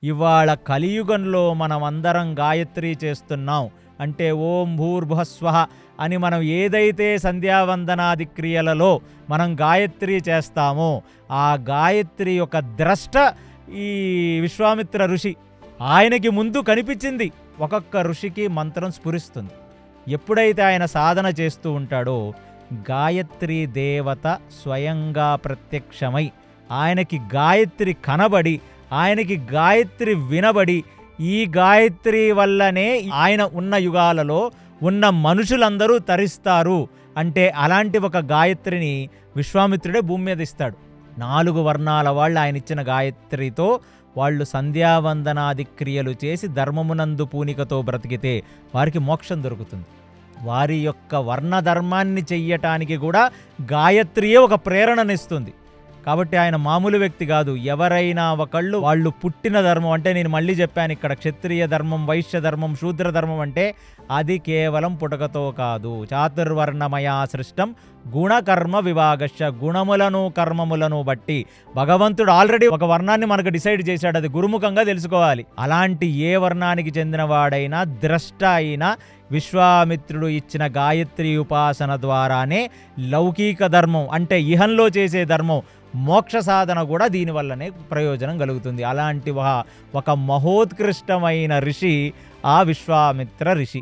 ఇవాళ కలియుగంలో మనమందరం గాయత్రి చేస్తున్నాం. అంటే ఓం భూర్భువస్వః అని మనం ఏదైతే సంధ్యావందనాది క్రియలలో మనం గాయత్రి చేస్తామో ఆ గాయత్రి యొక్క ద్రష్ట ఈ విశ్వామిత్ర ఋషి. ఆయనకి ముందు కనిపించింది. ఒక్కొక్క ఋషికి మంత్రం స్ఫురిస్తుంది. ఎప్పుడైతే ఆయన సాధన చేస్తూ ఉంటాడో గాయత్రి దేవత స్వయంగా ప్రత్యక్షమై ఆయనకి గాయత్రి కనబడి ఆయనకి గాయత్రి వినబడి ఈ గాయత్రి వల్లనే ఆయన ఉన్న యుగాలలో ఉన్న మనుషులందరూ తరిస్తారు అంటే అలాంటి ఒక గాయత్రిని విశ్వామిత్రుడే భూమి మీద ఇస్తాడు. 4 వర్ణాల వాళ్ళు ఆయన ఇచ్చిన గాయత్రితో వాళ్ళు సంధ్యావందనాది క్రియలు చేసి ధర్మమునందు పూనికతో బ్రతికితే వారికి మోక్షం దొరుకుతుంది. వారి యొక్క వర్ణధర్మాన్ని చెయ్యటానికి కూడా గాయత్రియే ఒక ప్రేరణనిస్తుంది. కాబట్టి ఆయన మామూలు వ్యక్తి కాదు. ఎవరైనా ఒకళ్ళు వాళ్ళు పుట్టిన ధర్మం అంటే నేను మళ్ళీ చెప్పాను ఇక్కడ క్షత్రియ ధర్మం, వైశ్య ధర్మం, శూద్ర ధర్మం అంటే అది కేవలం పుటకతో కాదు. చాతుర్వర్ణమయా సృష్టం గుణకర్మ విభాగశ్చ. గుణములను కర్మములను బట్టి భగవంతుడు ఆల్రెడీ ఒక వర్ణాన్ని మనకు డిసైడ్ చేశాడు. అది గురుముఖంగా తెలుసుకోవాలి. అలాంటి ఏ వర్ణానికి చెందినవాడైనా ద్రష్ట అయినా విశ్వామిత్రుడు ఇచ్చిన గాయత్రి ఉపాసన ద్వారానే లౌకిక ధర్మం అంటే ఇహంలో చేసే ధర్మం మోక్ష సాధన కూడా దీనివల్లనే ప్రయోజనం కలుగుతుంది. అలాంటి ఒక మహోత్కృష్టమైన ఋషి ఆ విశ్వామిత్ర ఋషి.